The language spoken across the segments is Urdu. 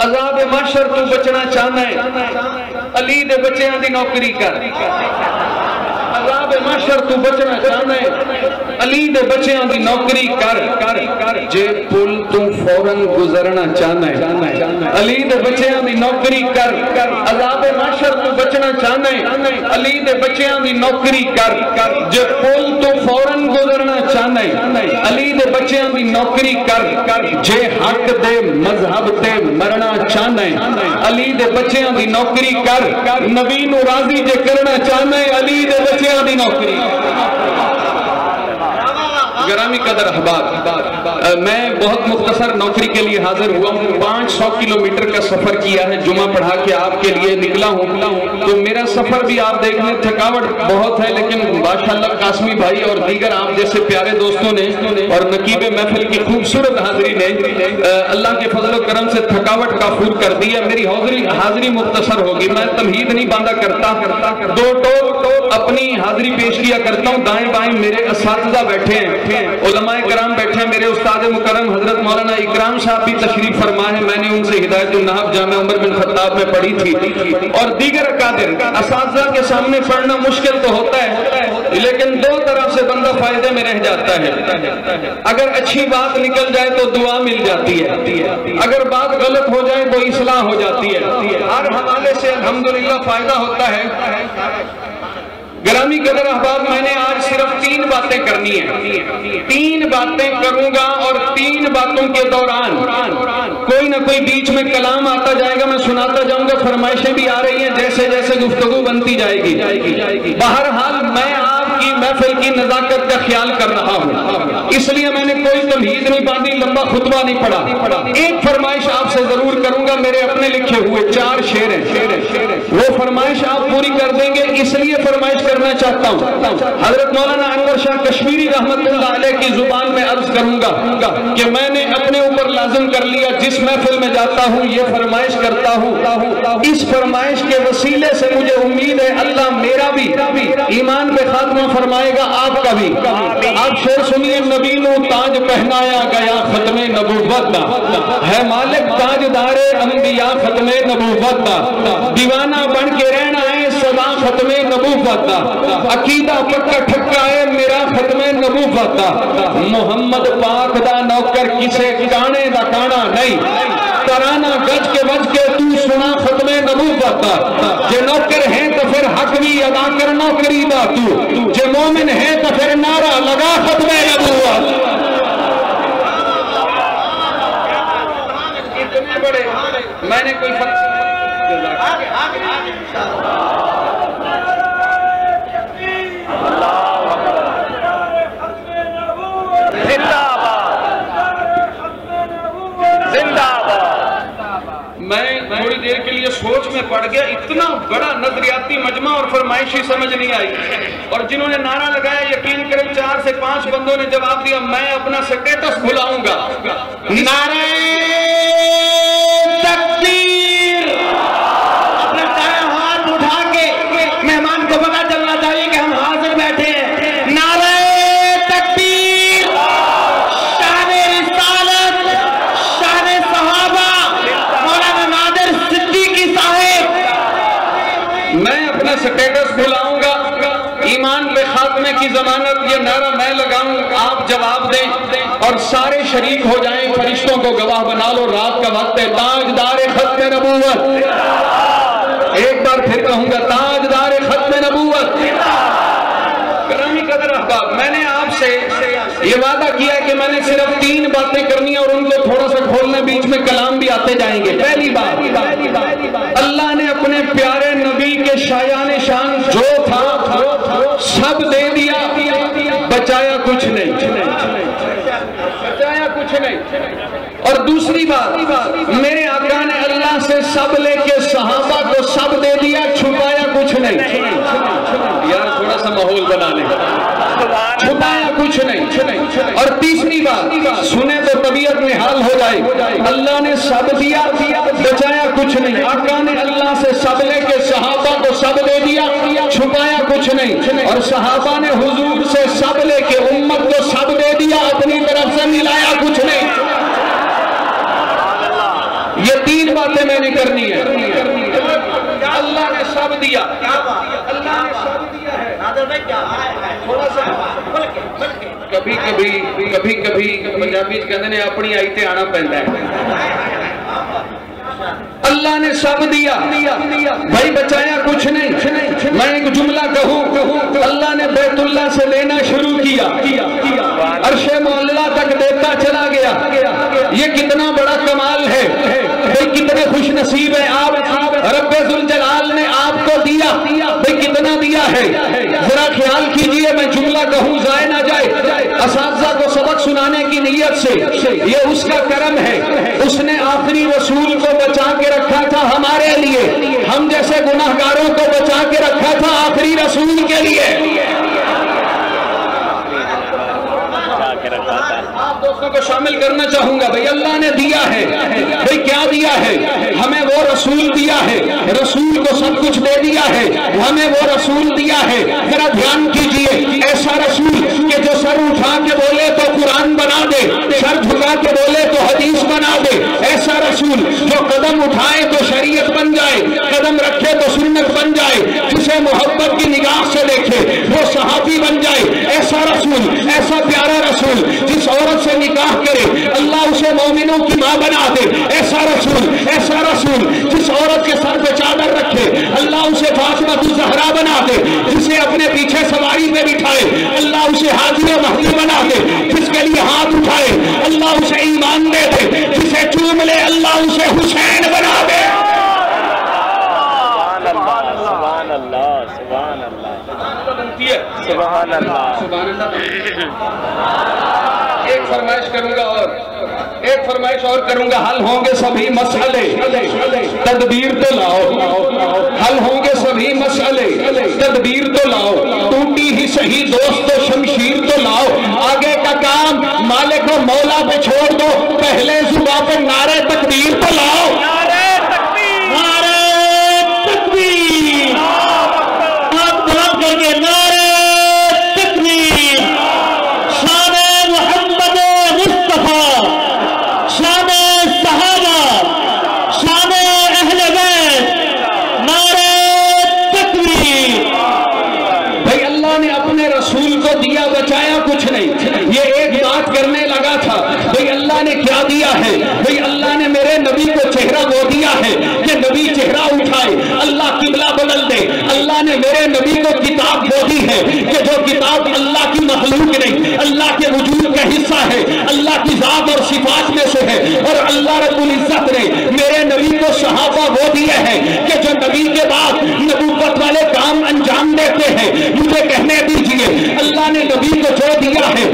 عذاب محشر تو بچنا چاہنا ہے علی دے بچیاں دی نوکری کر عذاب محشر تو بچنا چاہنا ہے علی دے بچیاں دی نوکری کر جے پل تو فوراً گزرنا چاہنا ہے علی دے بچیاں دی نوکری کر عذاب محشر تو بچنا چاہنا ہے علی دے بچیاں دی نوکری کر جے پل تو فوراً گزرنا چاہنا ہے علی دے بچیاں دی نوکری کر جے حق دے مذہب تے مرنا چاہنا ہے علی دے بچیاں دی نوکری کر نبی نو راضی جے کرنا چاہنا ہے علی دے بچیاں دی نوکری گرامی قدر احباب میں بہت مختصر نوکری کے لیے حاضر ہوا ہوں 500 کلومیٹر کا سفر کیا ہے جمعہ پڑھا کے آپ کے لیے نکلا ہوں تو میرا سفر بھی آپ دیکھ لیں تھکاوٹ بہت ہے لیکن ماشاءاللہ قاسمی بھائی اور دیگر آپ جیسے پیارے دوستوں نے اور نقیب محفل کی خوبصورت حاضری نے اللہ کے فضل و کرم سے تھکاوٹ کافور کر دیا میری حاضری مختصر ہوگی میں تمہید نہیں باندھا کرتا دو ٹوک اپنی حاضری پیش کیا کرتا ہوں دائیں بائیں میرے اساتذہ بیٹھے ہیں علماء کرام بیٹھے ہیں میرے استاد مکرم حضرت مولانا اکرام صاحب بھی تشریف فرما ہے میں نے ان سے ہدایت النحو جامع عمر بن خطاب میں پڑھی تھی اور دیگر اکابر اساتذہ کے سامنے پڑھنا مشکل تو ہوتا ہے لیکن دو طرف سے بندہ فائدے میں رہ جاتا ہے اگر اچھی بات نکل جائے تو دعا مل جاتی ہے اگر بات غلط ہو جائے تو اصلاح ہو جاتی ہے ہر حوالے سے الحمدللہ فائدہ ہوتا ہے گرامی قدر احباب میں نے آج صرف 3 باتیں کرنی ہیں 3 باتیں کروں گا اور 3 باتوں کے دوران کوئی نہ کوئی بیچ میں کلام آتا جائے گا میں سناتا جاؤں گا فرمائشیں بھی آ رہی ہیں جیسے جیسے گفتگو بنتی جائے گی بہرحال میں آپ کی محفل کی نزاکت کا خیال کر رہا ہوں اس لیے میں نے کوئی تمہید نہیں باندھی لمبا خطبہ نہیں پڑھا ایک فرمائش آپ سے ضرور کروں گا میرے اپنے لکھے ہوئے 4 شعر ہیں وہ فرمائش آپ پوری کر دیں گے اس لیے فرمائش کرنا چاہتا ہوں حضرت مولانا انور شاہ کشمیری رحمت اللہ علیہ کی زبان میں عرض کروں گا کہ میں نے اپنے اوپر لازم کر لیا جس محفل میں جاتا ہوں یہ فرمائش کرتا ہوں اس فرمائش کے وسیلے سے مجھے امید ہے اللہ میرا بھی ایمان پہ خاتمہ فرمائے گا آپ کا بھی آپ شعر سنیے نبی نو تاج پہنایا گیا ختم نبوت دا ہے مالک تاجدار انبیاء ختم نبوت دا دیوانہ بن کے رہنا ہے سدا ختم نبوت دا عقیدہ پکا ٹھکا ہے میرا ختم نبوت دا محمد پاک دا نوکر کسے کانے دا کانا نہیں ترانہ گج کے بج کے تو سنا ختم نبوت دا جے نوکر ہیں تو پھر حق بھی ادا کر نوکری دا تو جے مومن ہے تو پھر نعرہ لگا ختم نبوت اتنے بڑے میں نے کوئی فرق میں تھوڑی دیر کے لیے سوچ میں پڑ گیا اتنا بڑا نظریاتی مجمع اور فرمائشی سمجھ نہیں آئی اور جنہوں نے نعرہ لگایا یقین کریں 4 سے 5 بندوں نے جواب دیا میں اپنا سٹیٹس بھلاؤں گا نعرہ تکبیر اپنا چاہے ہاتھ اٹھا کے مہمان کو پتہ چلنا چاہیے کہ ہم حاضر بیٹھے ہیں نعرہ تکبیر شان رسالت شان صحابہ مولانا نادر صدیقی صاحب میں اپنا سٹیٹس بھلاؤں گا ایمان پہ خاتمے کی ضمانت یہ نعرہ میں لگاؤں آپ جواب دیں اور سارے شریک ہو جائیں فرشتوں کو گواہ بنا لو رات کا وقت ہے تاجدار ختم نبوت ایک بار پھر کہوں گا تاجدار ختم نبوت گرامی قدر احباب میں نے آپ سے یہ وعدہ کیا کہ میں نے صرف 3 باتیں کرنی اور ان کو تھوڑا سا کھولنے بیچ میں کلام بھی آتے جائیں گے پہلی بات اللہ نے اپنے پیارے نبی کے شایان شان جو تھا سب دے دیا بچایا کچھ نہیں بچایا کچھ نہیں اور دوسری بات میرے آقا نے اللہ سے سب لے کے صحابہ کو سب دے دیا چھپایا کچھ نہیں یار تھوڑا سا ماحول بنا لیں چھپایا کچھ نہیں اور تیسری بات سنے تو طبیعت میں حال ہو جائے اللہ نے سب دیا بچایا کچھ نہیں آقا نے اللہ سے سب لے کے صحابہ کو سب دے دیا چھپایا کچھ نہیں اور صحابہ نے حضور سے سب لے کے امت کو سب دے دیا اپنی طرف سے ملایا کچھ نہیں یہ 3 تین باتیں میں نے کرنی ہے. اللہ نے سب دیا, اللہ نے سب دیا ہے. کبھی کبھی پنجابی کہتے ہیں اپنی آئی تے آنا پہنتا ہے. اللہ نے سب دیا بھائی, بچایا کچھ نہیں. میں ایک جملہ کہوں, اللہ نے بیت اللہ سے لینا شروع کیا, عرش معلّہ تک دیتا چلا گیا. یہ کتنا بڑا کمال ہے بھئی, کتنے خوش نصیب ہیں آپ. رب ذوالجلال نے آپ کو دیا بھئی, کتنا دیا ہے ذرا خیال کیجئے. میں جملہ کہوں ضائع نہ جائے. اساتذہ کو سبق سنانے کی نیت سے, یہ اس کا کرم ہے. اس نے آخری رسول کو بچا کے رکھا تھا ہمارے لیے, ہم جیسے گناہگاروں کو بچا کے رکھا تھا آخری رسول کے لیے. آپ دوستوں کو شامل کرنا چاہوں گا بھئی, اللہ نے دیا ہے بھئی, کیا دیا ہے ہمیں؟ وہ رسول دیا ہے. رسول کو سب کچھ دے دیا ہے, ہمیں وہ رسول دیا ہے. ذرا دھیان کیجئے, ایسا رسول کہ جو سر اٹھا کے بولے تو قرآن بنا دے, سر جھکا کے بولے تو حدیث بنا دے. ایسا رسول جو قدم اٹھائے تو شریعت بن جائے, قدم رکھے تو سنت بن جائے, جسے محبت کی نگاہ سے دیکھے وہ صحابی بن جائے. ایسا رسول, ایسا پیارا رسول جس عورت سے نکاح کرے اللہ اسے مومنوں کی ماں بنا دے. ایسا رسول, ایسا رسول جس عورت کے سر پہ چادر رکھے اللہ اسے فاطمہ الزہرا بنا دے. جسے اپنے پیچھے سواری پہ بٹھائے اللہ اسے حاجی مہدی بنا دے. جس کے لیے ہاتھ اٹھائے اللہ اسے ایمان دے دے. جسے چوم لے اللہ اسے حسین بنا دے. سبحان اللہ, سبحان اللہ, سبحان اللہ, سبحان اللہ. ایک فرمائش کروں گا اور ایک فرمائش اور کروں گا. حل ہوں گے سبھی مسئلے, تدبیر تو لاؤ. حل ہوں گے سبھی مسئلے, تدبیر تو لاؤ. ٹوٹی ہی صحیح دوست و شمشیر تو لاؤ. آگے کا کام مالک و مولا پہ چھوڑ دو, پہلے زباں پہ نعرہ تکبیر تو لاؤ. کیا دیا ہے بھئی, اللہ نے میرے نبی کو چہرہ وہ دیا ہے کہ نبی چہرہ اٹھائے اللہ قبلہ بدل دے. اللہ نے میرے نبی کو کتاب وہ دی ہے کہ جو کتاب اللہ کی مخلوق نہیں, اللہ کے وجود کا حصہ ہے, اللہ کی ذات اور صفات میں سے ہے. اور اللہ رب العزت نے میرے نبی کو صحابہ وہ دیے ہیں کہ جو نبی کے بعد نبوت والے کام انجام دیتے ہیں. مجھے کہنے دیجئے, اللہ نے نبی کو جو دیا ہے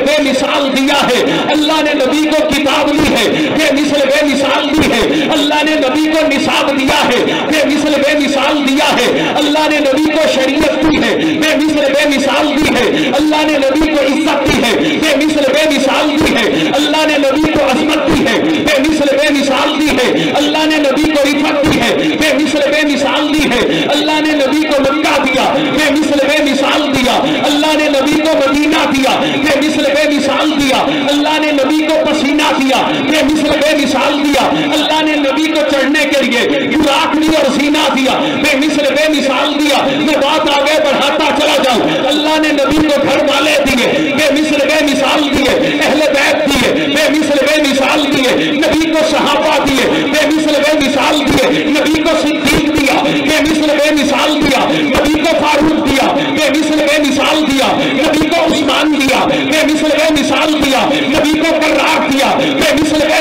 بے مثال دیا ہے. اللہ نے نبی کو کتاب دی ہے, بے مثال دی ہے. اللہ نے نبی کو نصاب دیا ہے, بے مثال دیا ہے. اللہ نے نبی کو شریعت دی ہے, بے مثال دی ہے. اللہ نے نبی کو عزت دی ہے, بے مثال دی ہے. اللہ نے نبی کو عظمت دی ہے, بے مثال دی ہے. اللہ نے نبی کو رفعت دی ہے, بے مثال دی ہے. اللہ نے نبی کو مکہ دیا, بے مثال دیا. اللہ نے نبی کو مدینہ دیا, بے مثال دیا. اللہ نے نبی کو پسینہ دیا, بے مثال دیا. اللہ نے نبی کو چڑھنے کے لیے براق دی اور سینہ دیا, بے مثال دیا. میں بات آگے بڑھاتا چلا جاؤں. اللہ نے نبی کو گھر والے دیے, بے مثال دیے. اہل بیت دیے, بے مثال دیے. نبی کو صحابہ دیے, بے مثال دیے. نبی کو صدیق دیا, بے مثال دیا. نبی کو فاروق دیا, بے مثال دیا. نبی کو عثمان دیا, بے مثال دیا. نبی کو قرار دیا, بے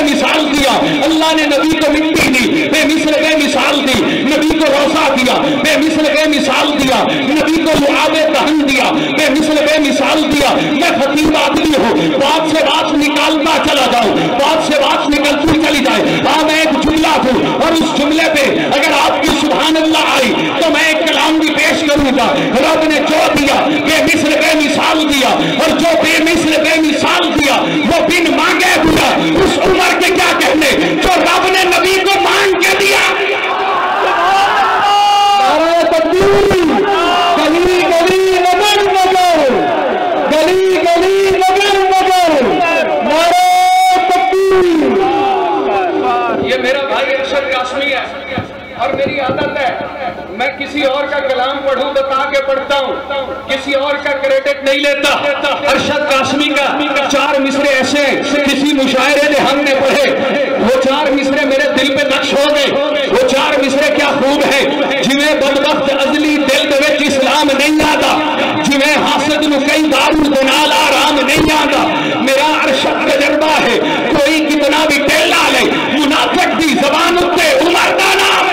مثال دیا. اللہ نے نبی کو مٹی دی, بے مثال دی. نبی کو روزہ دیا, بے مثال دیا. نبی کو لعاب دہن دیا, بے مثال دیا. میں خطیب آدمی ہوں, بات سے بات نکالتا چلا جاؤں, بات سے بات نکلتی چلی جائے. میں ایک جملہ دوں اور اس جملے پہ اگر آپ کی سبحان اللہ آئی تو میں ایک کلام بھی پیش کروں گا. رب نے جو دیا بے مثال دیا, اور جو بے مثال دیا وہ بن مانگے دیا. اس عمر کے کیا کہنے جو رب نے نبی کو مانگ کے دیا. گلی گلی نگر نگر, گلی گلی نگر نگر, نعرہ تکبیر. بھائی ارشد قاسمی ہے اور میری عادت ہے میں کسی اور کا کلام پڑھوں بتا کے پڑھتا ہوں، کسی اور کا کریڈٹ نہیں لیتا۔ ارشد قاسمی کا 4 مصرے ایسے ہیں کسی مشاعرے نے ہم نے پڑھے، وہ 4 مصرے میرے دل پہ نقش ہو گئے۔ وہ 4 مصرے کیا خوب ہیں، جویں بدبخت ازلی دل دے وچ اسلام نہیں آتا، جویں حاسد نو کئی دارو دے نال آرام نہیں آتا۔ میرا ارشد تجربہ ہے، کوئی کتنا بھی ٹیلا لے منافق دی زبان اتے عمر دا نام۔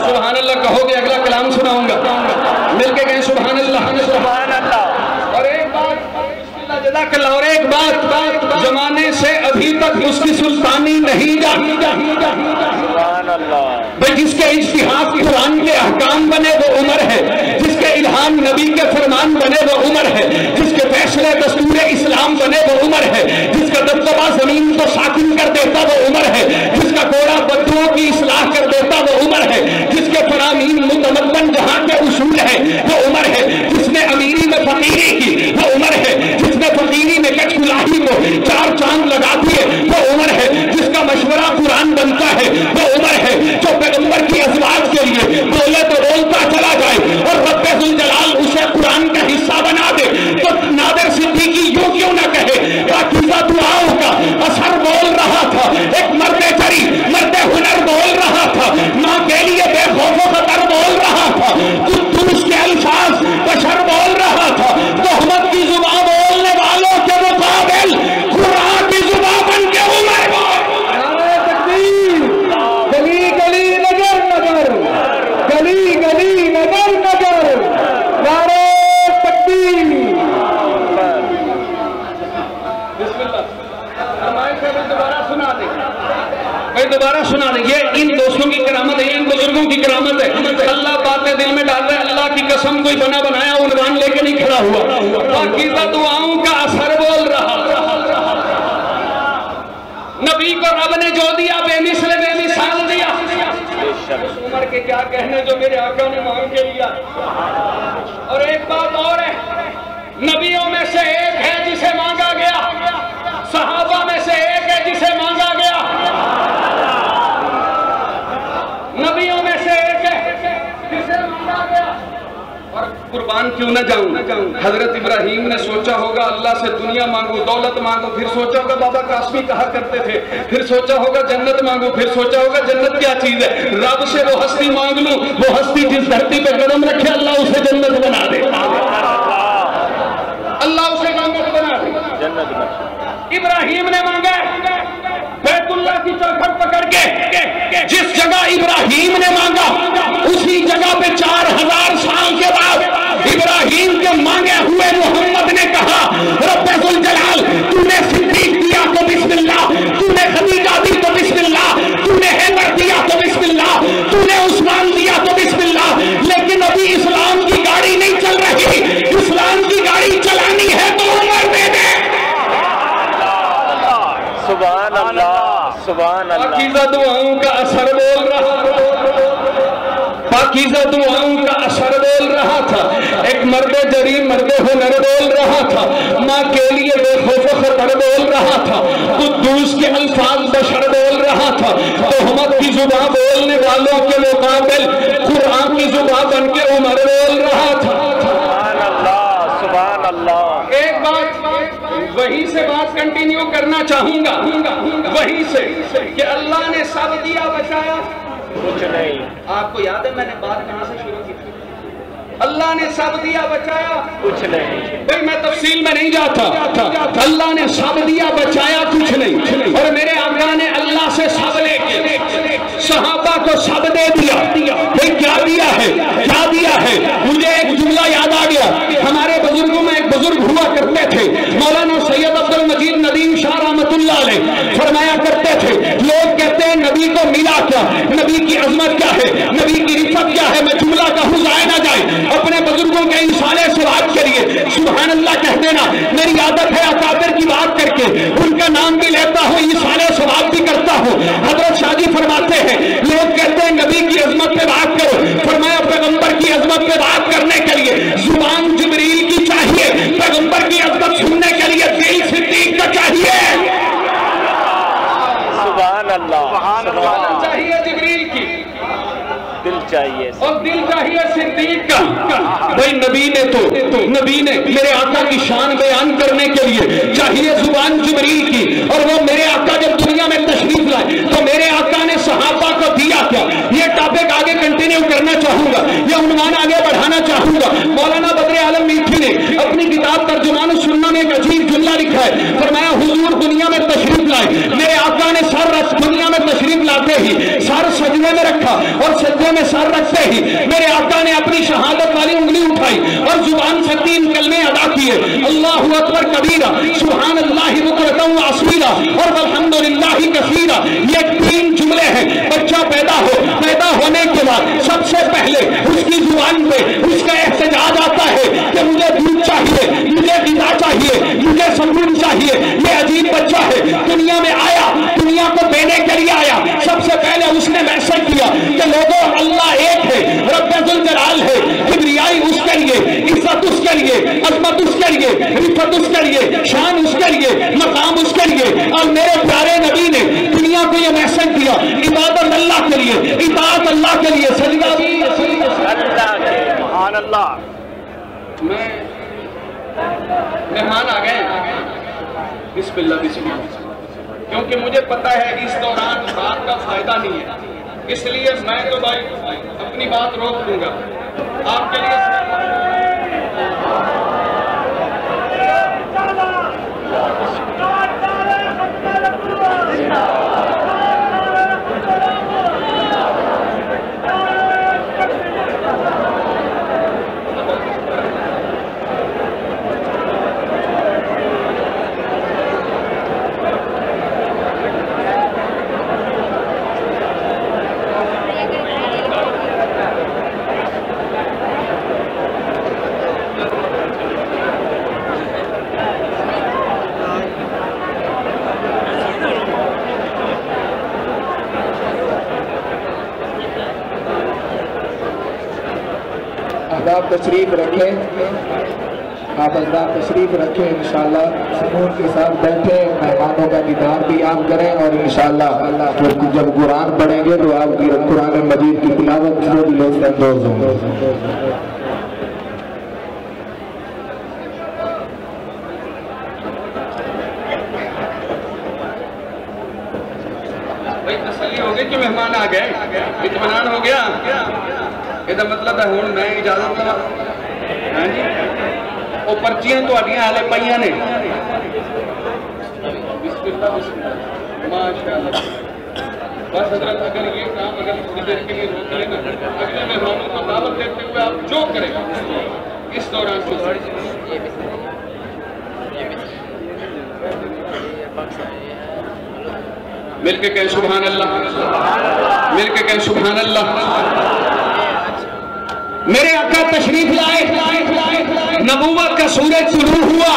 سبحان اللہ کہو گے اگلا کلام سناؤں گا، مل کے کہیں سبحان اللہ سبحان اللہ۔ اور ایک بات جزاک اللہ، اور ایک بات زمانے سے ابھی تک اس کی سلطانی نہیں جاتی۔ سبحان اللہ۔ بھئی جس کے اجتہاد قرآن کے احکام بنے وہ عمر ہے، جس کے الہام نبی کے فرمان بنے وہ عمر ہے، جس کے فیصلے دستور اسلام بنے وہ عمر ہے، جس کا دبدبہ زمین کو ساکن کر دیتا وہ عمر ہے، جس کا کوڑا بدوؤں کی اصلاح کر دیتا وہ عمر ہے، جس کے فرامین متمدن جہاں کے اصول ہیں وہ عمر ہے، جس نے امیری میں فقیری کی وہ عمر ہے، جس نے فقیری میں کچھ کلاہی کو 4 چاند لگا دیے وہ عمر ہے، جس کا مشورہ قرآن بنتا ہے وہ عمر ہے، جو پیغمبر کی ازواج کے لیے بولے تو بولتا چلا جائے اور رب ذوالجلال اسے قرآن کا حصہ بنا دے تو نادر صدیقی یوں کیوں نہ کہے پاکیزہ دعاؤں کا اثر بول رہا تھا، ایک مرد جری مرد ہنر بول رہا تھا، ماں کے لیے بے خوف و خطر بول رہا تھا، قدوس کے الفاظ بشر بول رہا تھا، تہمت کی زبان بولنے والوں کے مقابل قرآن کی زبان بن کے عمر نعرہ تکبیر، گلی گلی نگر نگر، گلی گلی نگر نگر، نعرہ تکبیر۔ بسم اللہ فرمائے کہ دوبارہ سنا دیں، میں دوبارہ سنا دیں۔ یہ ان دوستوں کی کرامت ہے، ان بزرگوں کی کرامت ہے۔ اللہ باتیں دل میں ڈال رہے ہیں، اللہ کی قسم کوئی بنا بنایا عنوان لے کے نہیں کھڑا ہوا، پاکیزہ دعاؤں کا اثر بول رہا۔ نبی کو رب نے جو دیا بے مثل بے مثال دیا، اس عمر کے کیا کہنے جو میرے آقا نے مانگ کے لیا۔ اور ایک بات اور ہے، نبیوں میں سے ایک ہے جسے مانگا گیا، صحابہ میں سے ایک ہے جسے مانگا گیا، نبیوں میں سے ایک ہے جسے مانگا گیا۔ اور قربان کیوں نہ جاؤں، حضرت ابراہیم نے سوچا ہوگا اللہ سے دنیا مانگو دولت مانگو، پھر سوچا ہوگا بابا قاسمی کہا کرتے تھے، پھر سوچا ہوگا جنت مانگو، پھر سوچا ہوگا جنت کیا چیز ہے، رب سے وہ ہستی مانگ لوں، وہ ہستی جس دھرتی پہ قدم رکھے اللہ اسے جنت بنا دے، اللہ اسے جنت بنا دے۔ ابراہیم نے مانگا بیت اللہ کی چوکھٹ پکڑ کے، جس جگہ ابراہیم نے مانگا اسی جگہ پہ 4000 سال کے بعد ابراہیم کے مانگے ہوئے محمد نے کہا رب ذوالجلال تو نے صدیق دیا تو بسم اللہ، تو نے خدیجہ دی تو بسم اللہ، تو نے حیدر دیا تو بسم اللہ، تو نے عثمان دیا تو بسم اللہ، لیکن ابھی اسلام کی گاڑی نہیں چل رہی، اسلام کی گاڑی چلانی ہے تو عمر دے دے۔ سبحان اللہ سبحان اللہ۔ پاکیزہ دعاؤں کا اثر بول رہا، پاکیزہ دعاؤں کا اثر بول رہا تھا، ایک مرد جری مرد ہنر بول رہا تھا، ماں کے لیے بے خوف و خطر بول رہا تھا، قدوس کے الفاظ بشر بول رہا تھا، تہمت کی زبان بولنے والوں کے مقابل قرآن کی زبان بن کے عمر بول رہا تھا۔ سبحان اللہ سبحان اللہ۔ ایک بات وہی سے بات کنٹینیو کرنا چاہوں گا، وہی سے کہ اللہ نے سب دیا بچایا کچھ نہیں۔ آپ کو یاد ہے میں نے بات کہاں سے شروع کی تھی؟ اللہ نے سب دیا بچایا کچھ نہیں۔ بھئی میں تفصیل میں نہیں جاتا، اللہ نے سب دیا بچایا کچھ نہیں، اور میرے آقا نے اللہ سے سب لے کے صحابہ کو سب دے دیا۔ بھئی کیا دیا ہے، کیا دیا ہے؟ مجھے ایک جملہ یاد آ گیا، ہمارے بزرگوں میں ایک بزرگ ہوا کرتے تھے مولانا سید عبد المجید ندیم شاہ رحمت اللہ علیہ، فرمایا کرتے تھے لوگ کہتے ہیں نبی کو ملا کیا، نبی کی عظمت کیا ہے، نبی کی رفت کیا ہے، میں جملہ کہوں ضائع نہ جائے، اپنے بزرگوں کے انسانے سے بات کریے، سبحان اللہ کہہ دینا، میری عادت ہے اکابر کی بات کر کے ان کا نام بھی لیتا ہوں، انسانے سے بات بھی کرتا ہوں۔ حضرت شاہ جی فرماتے ہیں لوگ کہتے ہیں نبی کی عظمت پہ بات کرو، فرمایا پیغمبر کی عظمت پہ بات کرنے کے لیے زبان جبریل کی چاہیے، پیغمبر کی عظمت سننے کے لیے دل صدیق کا چاہیے۔ اور دل چاہیے صدیق کا. بھائی نبی نے میرے آقا کی شان بیان کرنے کے لیے چاہیے زبان جبریل کی, اور وہ میرے آقا جب دنیا میں تشریف لائے تو میرے آقا نے صحابہ کو دیا کیا. یہ ٹاپک آگے کنٹینیو کرنا چاہوں گا, یہ عنوان آگے بڑھانا چاہوں گا. مولانا بدر عالم میٹھی نے اپنی کتاب ترجمان السنہ میں ایک عجیب جملہ لکھا ہے. فرمایا حضور دنیا میں تشریف لائے, میرے آقا نے سر دنیا میں تشریف لاتے ہی سر سجدے میں رکھا, اور سجدے میں سر رکھتے ہی میرے آقا نے اپنی شہادت والی انگلی اٹھائی اور زبان سے 3 کلمے ادا کیے, اللہ اکبر کبیرہ, سبحان اللہ بکرۃ و اصیلا, اور والحمدللہ کثیرا. یہ 3 جملے ہیں. بچہ پیدا ہونے کے بعد سب سے پہلے اس کی زبان پہ اس کا احتجاج آتا ہے کہ مجھے دودھ چاہیے, مجھے غذا چاہیے, مجھے سکون چاہیے. یہ عجیب بچہ ہے, دنیا میں آیا, دنیا کو دینے کے لیے آیا. سب سے پہلے اس نے میسج کیا کہ لوگوں اللہ ایک ہے, رب ذوالجلال ہے, کبریائی اس کے لیے, عزت اس کے لیے, عظمت اس کے لیے, رفعت اس کے لیے, شان اس کے لیے, مقام اس کے لیے. اور میرے پیارے نبی نے دنیا کو یہ میسج دیا, عبادت اللہ کے لیے, اطاعت اللہ کے لیے, سجدہ بھی اللہ کے. سبحان اللہ. میں مہمان آ گئے, بسم اللہ بسم اللہ, کیونکہ مجھے پتا ہے اس دوران بات کا فائدہ نہیں ہے, اس لیے میں تو بھائی اپنی بات روک دوں گا آپ کے لیے. آپ تشریف رکھیں, آپ حضرات تشریف رکھیں, انشاءاللہ سکون کے ساتھ بیٹھیں, مہمانوں کا دیدار بھی آپ کریں, اور انشاءاللہ جب قرآن پڑھیں گے تو آپ کی قرآن مجید کی تلاوت سے بھی لطف اندوز ہوں گے. بھائی تسلی ہو گئی کہ مہمان آ گئے, اطمینان ہو گیا. یہ مطلب ہے ہوں میں اجازت دوں. ہاں جی, وہ پرچیاں تھوڑیاں ہالے پائیاں نے. ماشاء اللہ. بس حضرت اگر یہ کام اگر تھوڑی دیر کے لیے روک لیں نا, اگلے مہمانوں کو دعوت دیتے ہوئے آپ جو کریں اس دوران جو مل کے کہیں سبحان اللہ, مل کے کہیں سبحان اللہ. میرے آقا تشریف لائے, نبوت کا سورج طلوع ہوا,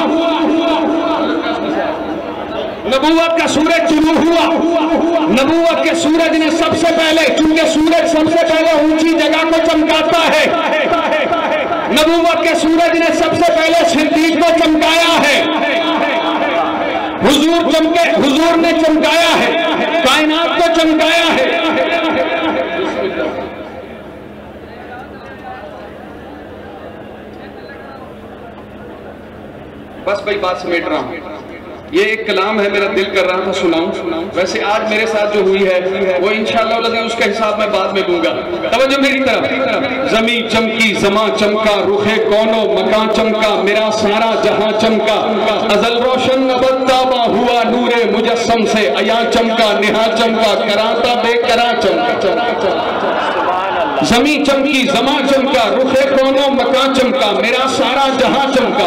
نبوت کا سورج طلوع ہوا. نبوت کے سورج نے سب سے پہلے, کیونکہ سورج سب سے پہلے اونچی جگہ کو چمکاتا ہے, نبوت کے سورج نے سب سے پہلے صدیق کو چمکایا ہے. حضور نے چمکایا ہے, کائنات کو چمکایا ہے. بس بھائی بات سمیٹ رہا ہوں. یہ ایک کلام ہے, میرا دل کر رہا تھا سناؤں. ویسے آج میرے ساتھ جو ہوئی ہے وہ انشاءاللہ اس کا حساب میں بعد میں دوں گا. توجہ میری طرف. زمین چمکی, زمان چمکا, رخ کونو مکان چمکا, میرا سارا جہاں چمکا, ازل روشن ابد تابا ہوا نور مجسم سے, عیاں چمکا, نہاں چمکا, کراتا بے کرا چمکا. زمین چمکی, زمان چمکا, رخ کونو مکان چمکا, میرا سارا جہاں چمکا,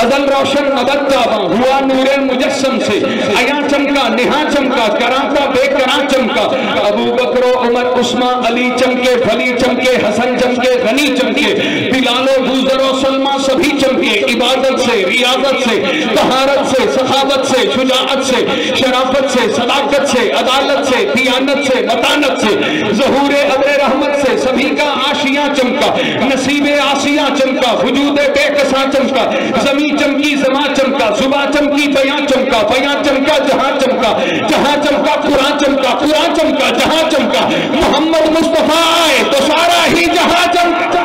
ازل روشن ابد تابا ہوا نور مجسم سے, عیاں چمکا, نہاں چمکا, کراتا بے کرا چمکا. ابو بکر و عمر عثمان علی چمکے, بھلی چمکے, حسن چمکے, غنی چمکے, بلال و بوذر و سلمہ سبھی چمکے. عبادت سے, ریاضت سے, طہارت سے, سخاوت سے, شجاعت سے, شرافت سے, صداقت سے, عدالت سے, دیانت سے, متانت سے, ظہور ابر رحمت سے, سے سبھی کا آشیاں چمکا، نصیب آسیاں چمکا، وجود بے کساں چمکا، زمین چمکی زماں چمکا، زباں چمکی بیاں چمکا، بیاں چمکا جہاں چمکا، جہاں چمکا قرآن چمکا، قرآن چمکا جہاں چمکا، محمد مصطفیٰ آئے تو سارا ہی جہاں چمکا،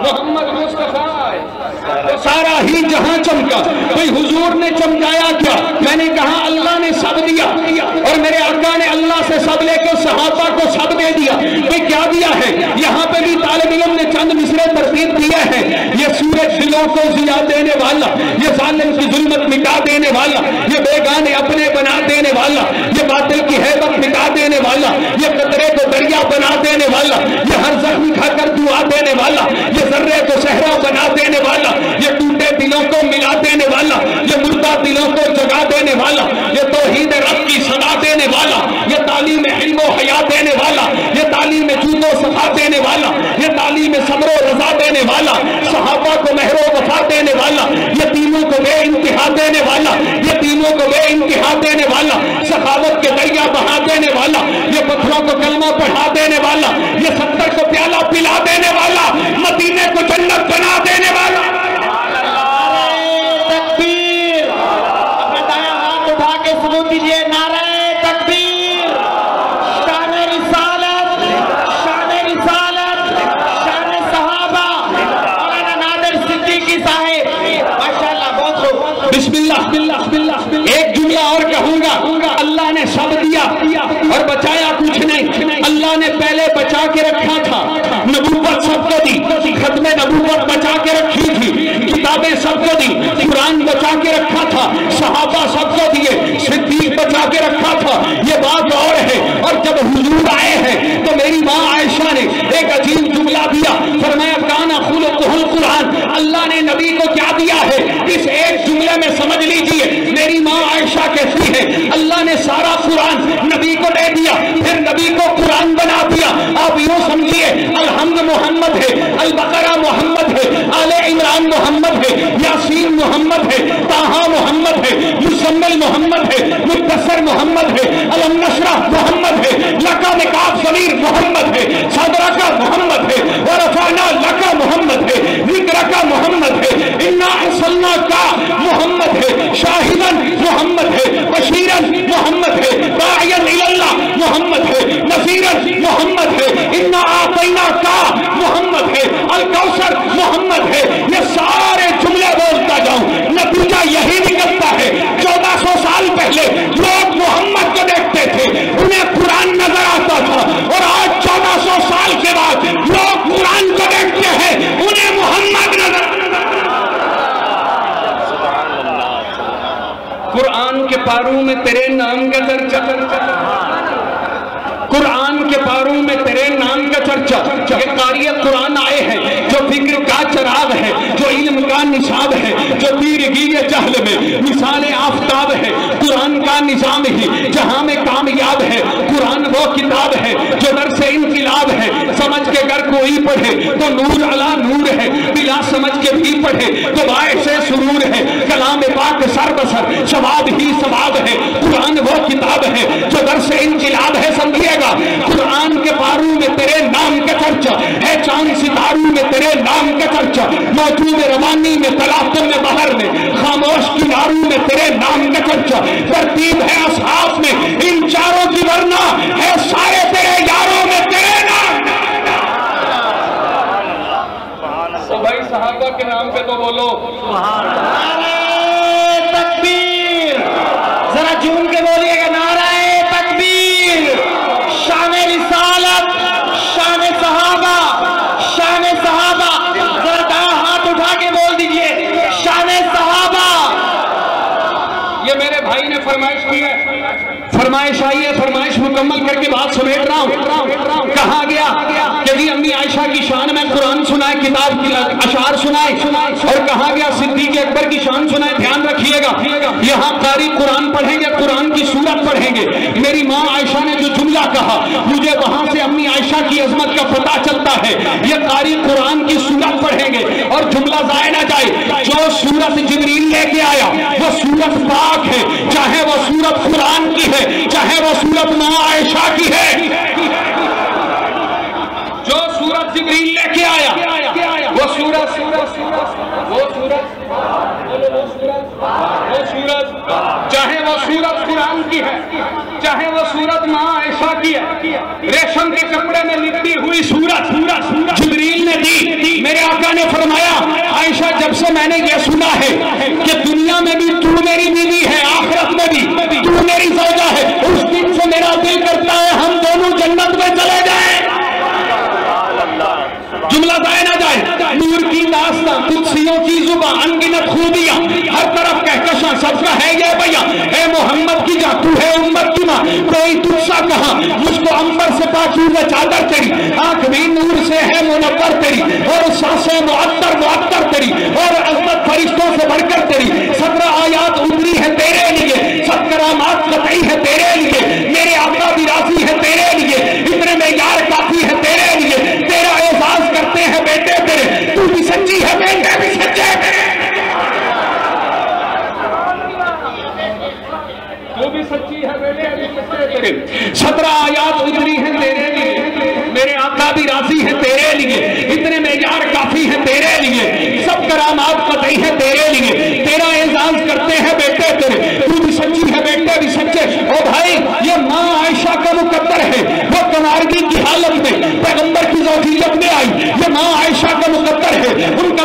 محمد مصطفیٰ آئے تو سارا ہی جہاں چمکا۔ کوئی حضور نے چمکایا کیا؟ میں نے کہا اللہ نے سب دیا، اور میرے آقا نے اللہ سے سب لے کے صحابہ کو سب دے دیا۔ کوئی کیا دیا ہے؟ یہاں پہ بھی طالب علم نے چند مصرے ترتیب دیے ہیں۔ یہ سورج دلوں کو ضیا دینے والا، یہ ظالم کی ظلمت مٹا دینے والا، یہ بیگانے اپنے بنا دینے والا، یہ باطل کی ہیبت مٹا دینے والا، یہ قطرے کو دریا بنا دینے والا، یہ ہر زخم کھا کر دعا دینے والا، یہ ذرے کو صحرا بنا دینے والا، یہ ٹوٹے دلوں کو ملا دینے والا، یہ مردہ دلوں کو جگا دینے والا، یہ توحید رب کی صدا دینے والا، یہ تعلیم علم و حیا دینے والا، یہ تعلیم جود و صفا دینے والا، یہ تعلیم صبر و رضا دینے والا، صحابہ کو مہر و وفا دینے والا، یہ تینوں کو بے انتہا دینے والا، یہ تینوں کو بے انتہا دینے والا، سخاوت کے دریا بہا دینے والا، یہ پتھروں کو کلمہ پڑھا دینے والا، یہ 70 کو پیالہ پلا دینے والا، مدینے کو جنت بنا دینے والا۔ تکبیر! اپنا دایاں ہاتھ اٹھا کے سلوک کیجئے، نعرہ تکبیر! شان رسالت، شان رسالت، شان صحابہ، مولانا نادر صدیقی صاحب، ماشاءاللہ بہت خوب۔ بسم اللہ، ایک جملہ اور کہوں گا، اللہ نے سب دیا اور بچایا کچھ نہیں۔ اللہ نے پہلے بچا کے رکھا تھا، نبوت سب کو دی، ختم نبوت بچا کے رکھی تھی، کتابیں سب کو دی، قرآن بچا کے رکھا تھا، صحابہ سب کو دیے، صدیق بچا کے رکھا تھا۔ یہ بات اور ہے، اور جب حضور آئے ہیں تو میری ماں عائشہ نے ایک عجیب جملہ دیا، فرمایا کانا خلقہ القرآن۔ اللہ نے نبی کو کیا دیا ہے؟ اس ایک جملے میں سمجھ لیجئے، میری ماں عائشہ کہتی ہے اللہ نے سارا قرآن نبی کو دے دیا، پھر نبی کو قرآن بنا دیا۔ آپ یوں سمجھیے، الحمد محمد ہے، البقرہ محمد ہے، آل عمران محمد ہے، یاسین محمد ہے، طٰہٰ محمد ہے، مزمل محمد ہے، مدثر محمد ہے، الم نشرح محمد ہے، لکا نکاف ضمیر محمد ہے، صدرکا محمد ہے، ورفعنا لکا محمد ہے، ذکرکا محمد ہے، انا ارسلناکا محمد ہے، شاہداً محمد ہے، بشیراً محمد ہے، داعیاً اللہ محمد ہے، نذیراً محمد ہے، انا اعطیناکا محمد ہے، الکوثر محمد ہے۔ یہ سارے جملے بولتا جاؤں، نتیجہ یہی نکلتا ہے 1400 سال پہلے لوگ محمد کو دیکھتے تھے، انہیں قرآن نظر آتا تھا، اور آج 1400 سال کے بعد لوگ قرآن کو دیکھتے ہیں، انہیں محمد نظر آتا ہے۔ قرآن کے پاروں میں تیرے نام کا چرچا، قرآن کے پاروں میں تیرے نام کا چرچا۔ یہ قاری قرآن آئے ہیں جو فکر کا چراغ ہے، جو علم کا نصاب ہے، جو تیرگی جہل میں مثال آفتاب ہے۔ قرآن کا نظام ہی جہاں میں کامیاب ہے، قرآن وہ کتاب ہے جو در سے انقلاب ہے۔ سمجھ کے گر کوئی پڑھے تو نور علا نور ہے، بلا سمجھ کے بھی پڑھے تو باعث سرور ہے۔ کلام پاک سر بسر ثواب ہی ثواب ہے، قرآن وہ کتاب ہے جو در سے انقلاب ہے۔ سمجھیے گا، قرآن کے پاروں میں تیرے نام کا چرچا ہے، چاند ستاروں میں تیرے نام کا چرچا، موجود روانی میں تلاطم میں بحر میں خاموش کناروں میں تیرے نام کا چرچا، ترتیب ہے اصحاف میں ان چاروں کی ورنہ ہے سارے تیرے یاروں میں تیرے نام۔ تو بھائی صحابہ کے نام پہ تو بولو نعرہ تکبیر! ذرا جھوم کے بولیے گا، نعرہ تکبیر! شان رسالت، شان صحابہ، شان صحابہ! ذرا دایاں ہاتھ اٹھا کے بول دیجئے، شان صحابہ! یہ میرے بھائی نے فرمائش کی ہے، فرمائش آئی ہے، فرمائش مکمل کر کے بات سمیٹ رہا ہوں۔ کہا گیا کہ جی امی عائشہ کی شان میں قرآن سنائے، کتاب کی اشعار سنائے، اور کہا گیا صدیق اکبر کی شان سنائے۔ دھیان رکھیے گا، یہاں قاری قرآن پڑھیں گے، قرآن کی سورت پڑھیں گے۔ میری ماں عائشہ نے جو جملہ کہا، مجھے وہاں سے امی عائشہ کی عظمت کا پتہ چلتا ہے۔ یہ قاری قرآن کی سورت پڑھیں گے، اور جملہ ضائع نہ جائے، جو سورت جبریل لے کے آیا وہ سورت پاک ہے، چاہے وہ سورت قرآن کی ہے، چاہے وہ سورت ماں عائشہ کی ہے۔ جبریل لے کے آیا وہ سورج چاہے وہ سورج قرآن کی ہے، چاہے وہ سورج ماں عائشہ کی ہے، ریشم کے کپڑے میں لپٹی ہوئی سورج جبریل نے دی۔ میرے آقا نے فرمایا عائشہ جب سے میں نے یہ سنا ہے کہ دنیا میں بھی تو میری بیوی ہے، آخرت میں بھی تو میری زوجہ ہے، اس دن سے میرا دل کرتا ہے ہم دونوں جنت میں چلے جائیں۔ جملہ ضائع نہ جائے۔ نور کی داستان، قدسیوں کی زبان، انگنت خوبیاں، ہر طرف کہکشاں، سب کا ہے یہ بھیا اے محمد کی جا تو ہے امت کی ماں، کوئی تجھ سا کہاں، مجھ کو امبر سے پاکیزہ چادر تیری، آنکھ بھی نور سے ہے منور تیری، اور سانسیں معطر تیری، اور عظمت فرشتوں سے بڑھ کر تیری، 17 آیات اتری ہے تیرے لیے، 7 کرامات قطعی ہے تیرے لیے، میرے آقا بھی راضی ہے تیرے لیے، اتنے میں یار کافی ہے تیرے لیے، تیرا اعزاز کرتے ہیں بیٹے تیرے، تو بھی سچی ہے بیٹے بھی سچے تیرے، تو بھی سچی ہے بیٹے بھی سچے تیرے، 17 آیات اتری ہیں تیرے لیے، میرے آقا بھی راضی ہے تیرے لیے، اتنے میں یار کافی ہے تیرے لیے، سب کرامات قطعی ہے تیرے لیے، تیرا اعزاز کرتے ہیں بیٹے تیرے، تو بھی سچی ہے بیٹے بھی سچے۔ او بھائی یہ ماں عائشہ کا مقدر ہے، وہ کنارگی کی حالت میں پیغمبر کی زوجیت میں آئی، یہ ماں عائشہ کا مقدر ہے، ان کے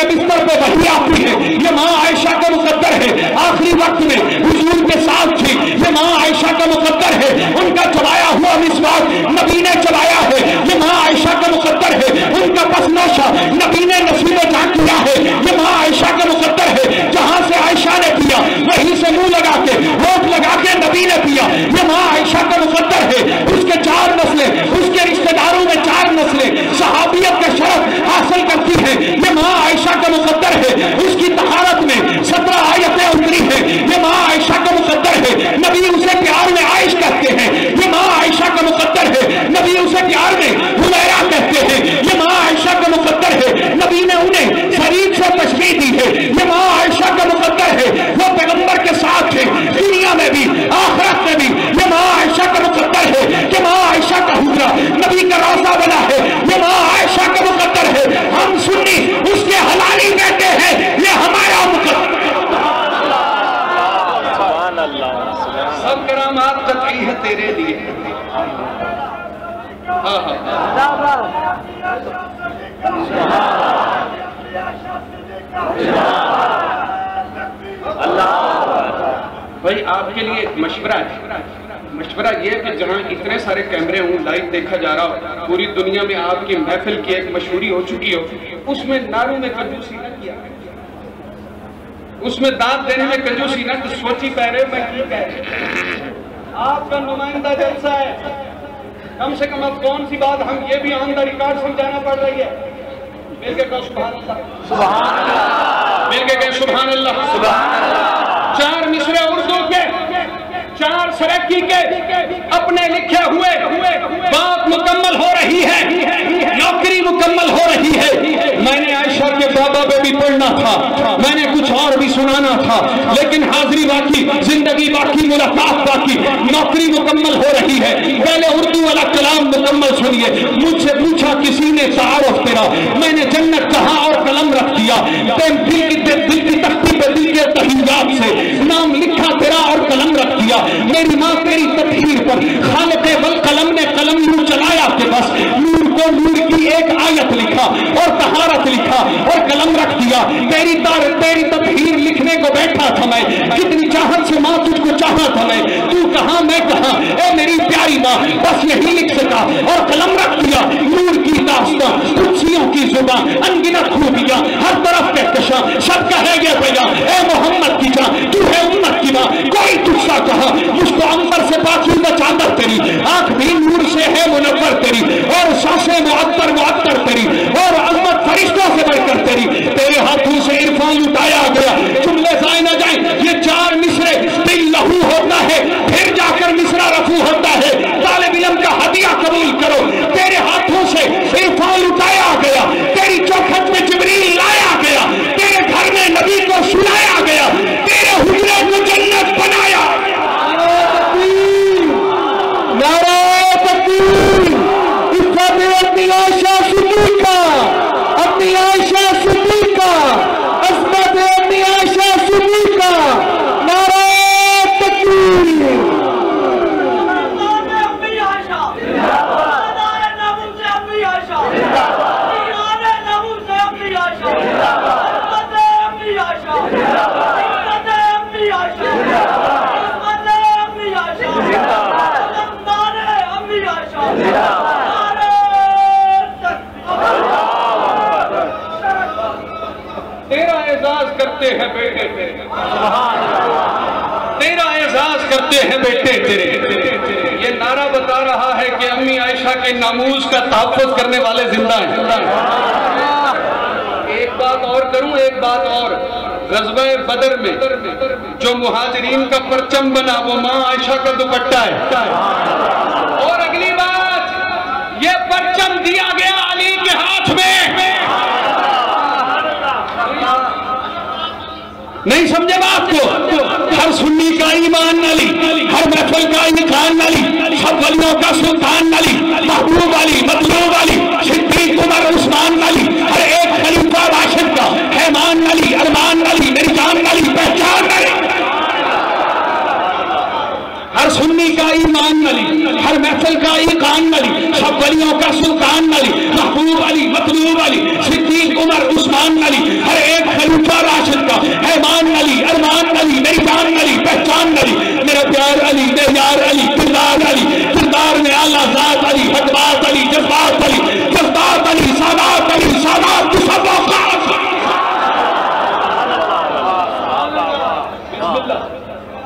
بستر پہ وحی آتی ہے، یہ ماں عائشہ کا مقدر ہے، آخری وقت میں حضور کے ساتھ تھی، یہ ماں عائشہ کا مقدر ہے، ان کا چبایا ہوا مسواک نبی نے چبایا ہے، یہ ماں عائشہ کا مقدر ہے، ان کا پسنوشہ نبی نے نصیب جان کیا ہے، یہ ماں عائشہ کا مقدر ہے، جہاں سے عائشہ نے پیا وہیں سے منہ لگا کے ہوٹ لگا کے نبی نے پیا، یہ ماں عائشہ کا مقدر ہے، اس کے 4 نسلیں، اس کے رشتہ داروں میں 4 نسلیں صحابیت کا شرف حاصل کرتی ہیں، یہ ماں عائشہ کا مقدر ہے، اس کی طہارت میں 17 آیتیں اتری ہیں، یہ ماں عائشہ کا مقدر ہے، نبی اسے پیار میں عائش کہتے ہیں، یہ ماں عائشہ کا مقدر ہے، نبی اسے پیار میں حمیرہ کہتے ہیں، یہ ماں عائشہ کا مقدر ہے، نبی نے انہیں شریف سے تشبیہ دی ہے، یہ ماں عائشہ کا مقدر ہے، وہ پیغمبر کے ساتھ ہے دنیا میں بھی آخرت میں بھی، یہ ماں عائشہ کا مقدر ہے کہ ماں عائشہ کا حجرہ نبی کا روضہ بنا ہے، یہ ماں عائشہ کا مقدر ہے، ہم سنی اس کے حلالی بیٹے ہیں، یہ ہمارا مقدر، سب کرامات قطعی ہے تیرے لیے۔ بھائی آپ کے لیے ایک مشورہ ہے، مشورہ یہ ہے کہ جہاں اتنے سارے کیمرے ہوں، لائیو دیکھا جا رہا ہو، پوری دنیا میں آپ کی محفل کی ایک مشہوری ہو چکی ہو، اس میں نعروں میں کنجوسی نہ کیا، اس میں داد دینے میں کنجوسی نہ، تو سوچی پہ رہے میں کی کہہ رہے، آپ کا نمائندہ جلسہ ہے، کم سے کم اب کون سی بات ہم یہ بھی آن دا ریکارڈ سمجھانا پڑ رہی ہے، مل کے کہو سبحان اللہ، سبحان اللہ، مل کے کہو سبحان اللہ، سبحان اللہ، 4 مصرے اردو کے، 4 سرکی کے، اپنے لکھے ہوئے بات مکمل ہو رہی ہے، نوکری مکمل ہو رہی ہے، میں نے عائشہ کے بابا پہ بھی پڑھنا تھا، میں نے کچھ اور بھی سنانا تھا، لیکن حاضری باقی، زندگی باقی، ملاقات باقی، نوکری مکمل ہو رہی ہے، پہلے اردو والا کلام مکمل سنیے، مجھ سے پوچھا کسی نے تعارف تیرا، میں نے جنت کہا اور قلم رکھ دیا، دل کی تختی پہ دل کے تحیات سے نام لکھا تیرا اور قلم رکھ دیا، میری ماں تیری تطہیر پر خالق والقلم نے قلم یوں چلایا کہ بس نور کو نور کی ایک آیت لکھا اور طہارت لکھا اور قلم رکھ دیا، تیری تطہیر لکھنے کو بیٹھا تھا میں، کتنی چاہت سے ماں تجھ کو چاہا تھا میں، تو کہاں میں کہاں، اے میری پیاری ماں بس یہی لکھ سکا اور قلم رکھ دیا، نور کی داستان، قدسیوں کی زبان، انگنت خوبیاں، ہر طرف کہکشاں، سب کا ہے یہ بھیا اے محمد کی جان، تو ہے امت کی ماں، کوئی تجھ سا کہا، مجھ کو امبر سے پاکیزہ چادر تیری، آنکھ بھی نور سے ہے منور تیری، اور سانسیں معطر تیری، اور عظمت فرشتوں سے بڑھ کر تیری، تیرے ہاتھوں سے عرفان لٹایا گیا، جملے ضائع نہ جائیں، یہ 4 مصرے دل لہو ہوتا ہے، پھر جا کر مصرع رفو ہوتا ہے، طالب علم کا ہدیہ قبول کرو، تیرے ہاتھوں سے عرفان لٹایا گیا، تیری چوکھٹ میں جبریل لائے اعزاز کرتے ہیں بیٹے تیرے، تیرا اعزاز کرتے ہیں بیٹے تیرے۔ یہ نعرہ بتا رہا ہے کہ امی عائشہ کے ناموس کا تحفظ کرنے والے زندہ ہیں۔ ایک بات اور کروں، ایک بات اور، غزوہ بدر میں جو مہاجرین کا پرچم بنا وہ ماں عائشہ کا دوپٹہ ہے۔ اور اگلی بات، یہ پرچم دیا گیا علی کے ہاتھ میں۔ نہیں سمجھے بات کو؟ ہر سنی کا ایمان علی، ہر محفل کا ایمان علی، سب ولیوں کا سلطان علی، محبوب علی، مطلوب علی، صدیق عمر عثمان علی، ہر ایک خلیفہ راشد کا ایمان علی، ارمان علی، میری جان علی، پہچان علی۔ ہر سنی کا ایمان علی، ہر محفل کا ایمان علی، سب ولیوں کا سلطان علی، محبوب علی، مطلوب علی، صدیق عمر عثمان علی، ہر ایک خلیفہ راشد کا ایمان علی، ارمان علی، میری جان علی، پہچان علی، میرا پیار علی، معیار علی، کردار علی، کردار میں اعلیٰ ذات علی، حجبات علی، جذبات علی، جذبات علی، سادات علی، سادات تصوفات۔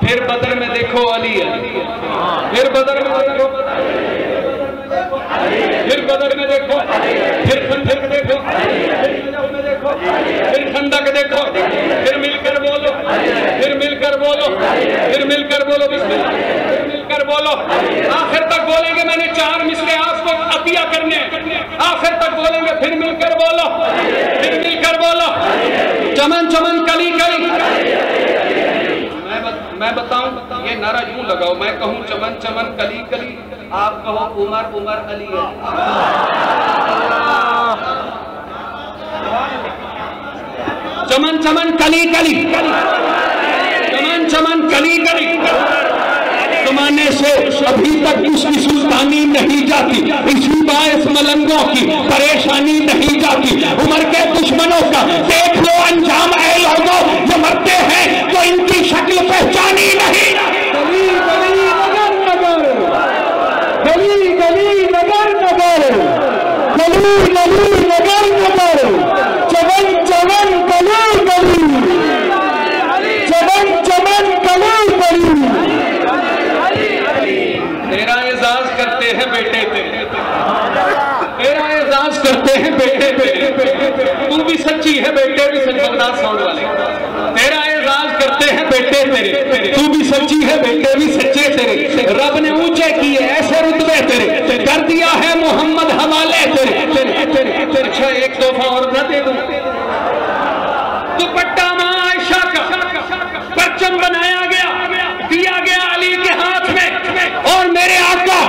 پھر بدر میں دیکھو علی ہے، پھر بدر میں دیکھو، پھر بدر میں دیکھو، پھر خندق دیکھو، پھر خندق دیکھو، پھر مل کر بولو، پھر مل کر بولو، پھر مل کر بولو، بسم اللہ، پھر مل کر بولو، آخر تک بولیں گے۔ میں نے 4 مصرے آپ کو عطیہ کرنے ہیں، آخر تک بولیں گے، پھر مل کر بولو، پھر مل کر بولو، چمن چمن کلی کلی۔ میں بتاؤں، یہ نعرہ یوں لگاؤ، میں کہوں چمن چمن کلی کلی، آپ کہو عمر عمر علی ہے۔ چمن چمن کلی کلی، چمن چمن کلی کلی، زمانے سے ابھی تک اس کی سلطانی نہیں جاتی، اسی باعث ملنگوں کی پریشانی نہیں جاتی۔ عمر کے دشمنوں کا دیکھ لو انجام، اے لوگوں جو مرتے ہیں تو ان کی شکل پہچانی نہیں۔ گلی گلی نگر نگر، گلی گلی نگر نگر، چمن چمن کلی کلی، چمن چمن کلی کلی۔ تیرا اعزاز کرتے ہیں بیٹے تیرے، تیرا اعزاز کرتے ہیں بیٹے تیرے، تو بھی سچی ہے بیٹے بھی سچ بغداد ساؤنڈ والے، تیرا اعزاز کرتے ہیں بیٹے تیرے، تو بھی سچی ہے بیٹے بھی سچے تیرے، رب نے اونچے کیے ایسے رتبے تیرے، کر دیا ہے محمد حوالے تیرے۔ اچھا ایک تحفہ اور نہ دے دوں، دوپٹہ ماں عائشہ کا پرچم بنایا گیا، دیا گیا علی کے ہاتھ میں، اور میرے آقا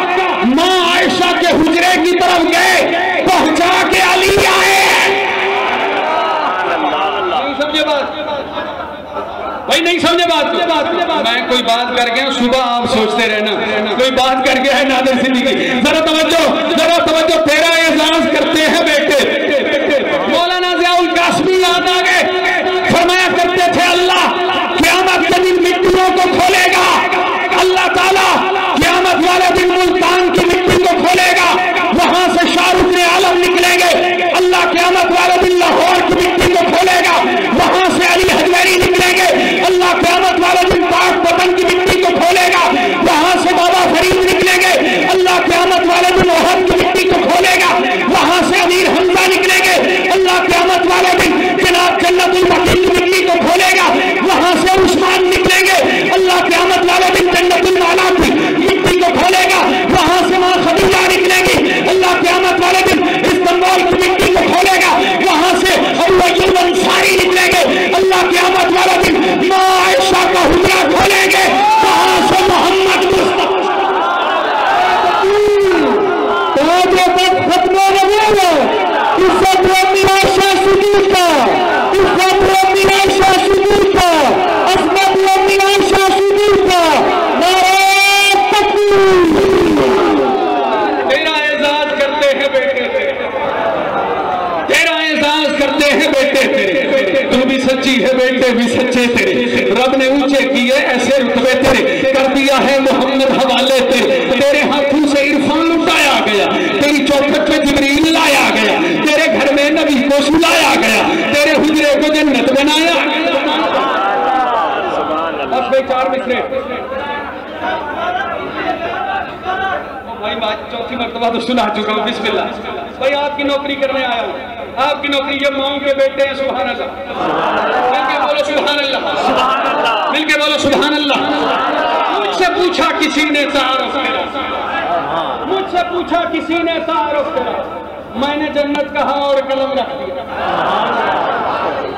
ماں عائشہ کے حجرے کی طرف گئے، پہنچا کے علی آئے۔ نہیں سمجھے بات بھائی، نہیں سمجھے بات؟ میں کوئی بات کر گیا، صبح آپ سوچتے رہنا کوئی بات کر گیا ہے نادر صدیقی۔ ذرا توجہ، تیرا اعزاز کرتے ہیں بیٹے۔ مولانا ضیاء القاسمی یاد آ گئے، فرمایا کرتے تھے اللہ قیامت کے دن مٹیوں کو کھولے گا، اللہ تعالیٰ قیامت والے دن ملتان کی مٹی کو کھولے گا، وہاں سے شاہ رخ عالم نکلیں گے، اللہ قیامت والے دن لاہور کی مٹی کو کھولے گا، وہاں سے علی حجویری نکلیں گے، اللہ قیامت والے دن پاک پتن کی مٹی کو کھولے گا، وہاں سے بابا فرید نکلیں گے، اللہ قیامت والے دن احد کی مٹی کو کھولے گا، وہاں سے امیر حمزہ نکلیں گے، اللہ قیامت والے دن جناب جنت المقی کی مٹی کو کھولے گا، وہاں سے عثمان نکلیں گے، اللہ قیامت والے دن جنت المعلا کی مٹی کو کھولے گا، وہاں سے ماں خدیجہ نکلیں گی، اللہ قیامت والے دن استنبول کی مٹی کو کھولے گا، وہاں سے ابو ایوب انصاری نکلیں گے، اللہ قیامت والے دن ماں عائشہ کا حجرہ کھولیں گے، وہاں سے محمد مصطفیٰ ختم عزت امی عائشہ صدیقہ، عزت امی عائشہ صدیقہ، عصمت امی عائشہ صدیقہ، نعرہ تکبیر۔ تیرا اعزاز کرتے ہیں بیٹے تیرے، تیرا اعزاز کرتے ہیں بیٹے تیرے، تو بھی سچی ہے بیٹے بھی سچے تیرے، رب نے اونچے کیے ایسے رتبے تیرے، کر دیا ہے محمد حوالے تیرے ہاتھوں سے عرفان لٹایا گیا، تیری چوکھٹ پہ جبریل لایا گیا، تیرے گھر میں نبی کو سلایا گیا، تیرے حجرے کو جنت بنایا مصرے بھائی میں چوتھی مرتبہ تو سنا چکا ہوں. بسم اللہ. بھائی آپ کی نوکری کرنے آیا ہوں. آپ کی نوکری یہ ماؤں کے بیٹے ہیں. سبحان اللہ. مل کے بولو سبحان اللہ. مل کے بولو سبحان اللہ. مجھ سے پوچھا کسی نے تعارف کرا. مجھ سے پوچھا کسی نے تعارف کرا. میں نے جنت کہا اور قلم رکھ دیا.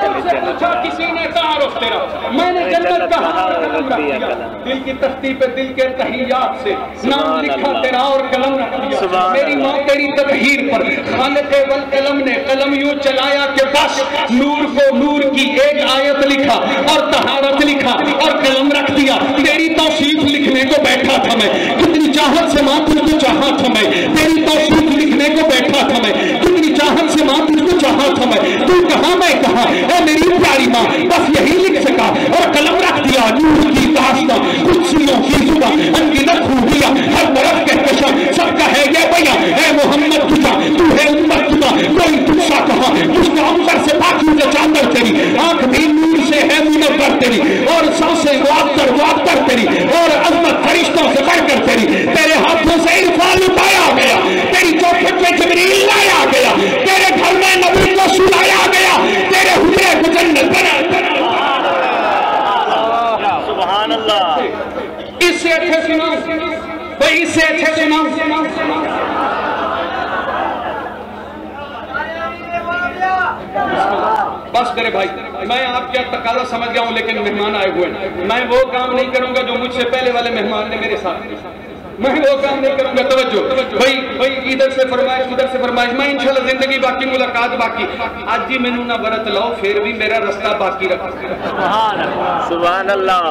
مجھ سے پوچھا کسی نے تعارف تیرا. میں نے جنت کہا اور قلم رکھ دیا. دل کی تختی پہ دل کے تحیات سے نام لکھا تیرا اور قلم رکھ دیا. میری ماں تیری تطہیر پر خالق والقلم نے قلم یوں چلایا کہ بس نور کو نور کی ایک آیت لکھا اور طہارت لکھا اور قلم رکھ دیا. تیری توصیف لکھنے کو بیٹھا تھا میں. کتنی چاہت سے ماں تجھ کو چاہا تھا میں. تیری توصیف لکھنے کو بیٹھا تھا میں. کتنی چاہت سے ماں تجھ کو چاہا تھا میں. تو کہاں میں کہاں اے میری پیاری ماں بس یہی لکھ سکا اور قلم رکھ دیا. نور کی داستاں قدسیوں کی زباں انگیزت خوبیاں ہر طرف کہکشاں سب کا ہے یہ بیاں. اے محمد تجھا تو ہے امت تجھا کوئی تجھ سا کہاں. تجھ کا عمر سے باقی سے چادر تیری آنکھ بھی نور سے ہے منور تیری اور سانسیں معطر تیری اور عظمت فرشتوں سے بڑھ کر تیری. تیرے ہاتھوں سے عرفان اٹھایا گیا. تیری چوکھٹ میں جبریل لایا گیا. تیرے گھر میں نبی کو سلایا گیا. تیرے حجرے کو جنت بنا. سبحان اللہ. اس سے اچھے سناؤ بھائی. اس سے اچھے سناؤ. بس کرے بھائی. میں آپ کیا تقاضا سمجھ گیا ہوں لیکن مہمان آئے ہوئے ہیں. میں وہ کام نہیں کروں گا جو مجھ سے پہلے والے مہمان نے میرے ساتھ. میں وہ کام نہیں کروں گا. توجہ بھائی. ادھر سے فرمائش ادھر سے فرمائش. میں انشاءاللہ زندگی باقی ملاقات باقی. آج جی میں نہ برت لاؤ پھر بھی میرا رستہ باقی رکھو. سبحان اللہ.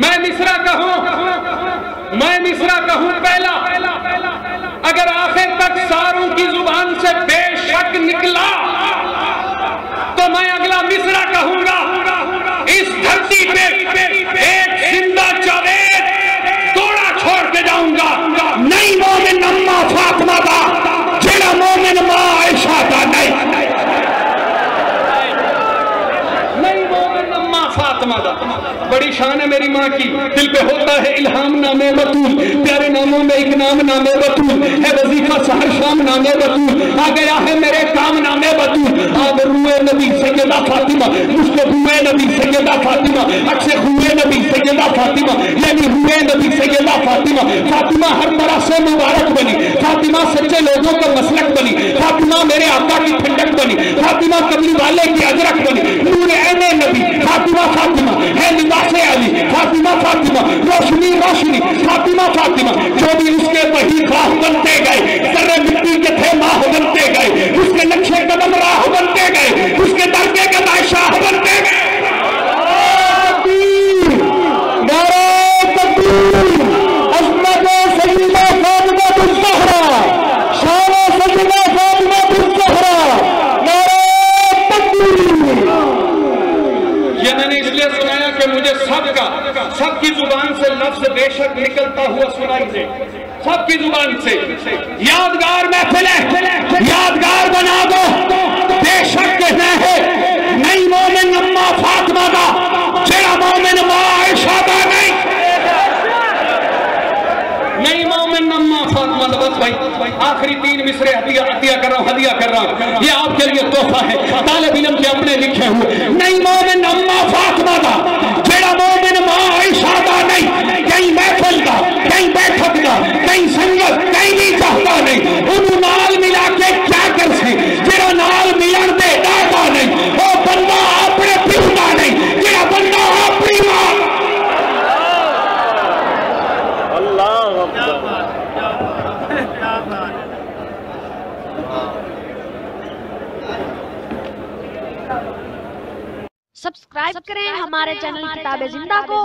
میں مصرع کہوں پہلا. اگر آخر تک ساروں کی زبان سے بے شک نکلا تو میں اگلا مصرع کہوں گا. اس دھرتی پہ ایک زندہ جاوید توڑا چھوڑ کے جاؤں گا. نہیں مومن اماں فاطمہ دا جیڑا مومن ماں عائشہ دا. نہیں مومن اماں فاطمہ دا. بڑی شان ہے میری ماں کی. دل پہ ہوتا ہے الہام نام بطول. پیارے ناموں میں ایک نام بطول ہے. وظیفہ سحر شام نام بطول. آ گیا ہے میرے کام نام بطول. آب روئے نبی سیدہ فاطمہ. مجھ کو ہوئے نبی سیدہ فاطمہ. اکثر ہوئے نبی سیدہ فاطمہ یعنی ہوئے نبی سیدہ فاطمہ. فاطمہ ہر طرح سے مبارک بنی. فاطمہ سچے لوگوں کا مسلک بنی. فاطمہ میرے آقا کی ٹھنڈک بنی. فاطمہ کملی والے کی اجرک بنی. نور عین نبی فاطمہ ہے لباس علی. فاطمہ روشنی فاطمہ جو بھی اس کے وہی خواہ بنتے گئے. ذرے مٹی کے تھے ماہ بنتے گئے. اس کے نقشے قدم راہ بنتے گئے. اس کے درجے قدم شاہ بنتے گئے. عظمت سیدہ فاطمہ الزہرا. شان سیدہ فاطمہ الزہرا. نعرہ تکبیر. یہ میں نے اس لیے سنایا کہ مجھے سب کی زبان سے لفظ بے شک نکلتا ہوا سنائی دے. سب کی زبان سے یادگار محفل ہے. یادگار بنا دو. بے شک کہنا ہے نہیں مومن اماں فاطمہ دا جیڑا مومن ماں عائشہ دا. نہیں مومن اماں فاطمہ دا. بس بھائی آخری 3 مصرے ہدیہ کر رہا ہوں. یہ آپ کے لیے تحفہ ہے طالب علم کے اپنے لکھے ہوئے. نہیں مومن اماں فاطمہ دا جیڑا مومن ماں عائشہ دا. نہیں کہیں محفل دا کہیں بیٹھک دا کہیں سنگت کہیں نہیں چاہتا. نہیں انہوں نال ملا کے کیا کر سے جیڑا نال ملن دے دادا. نہیں وہ بندہ اپنے پیو دا. نہیں جیڑا بندہ اپنی ماں. اللہ اکبر. سبسکرائب کریں ہمارے چینل کتاب زندہ کو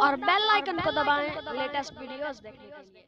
اور بیل آئیکن کو دبائیں لیٹسٹ ویڈیوز دیکھنے کے لیے.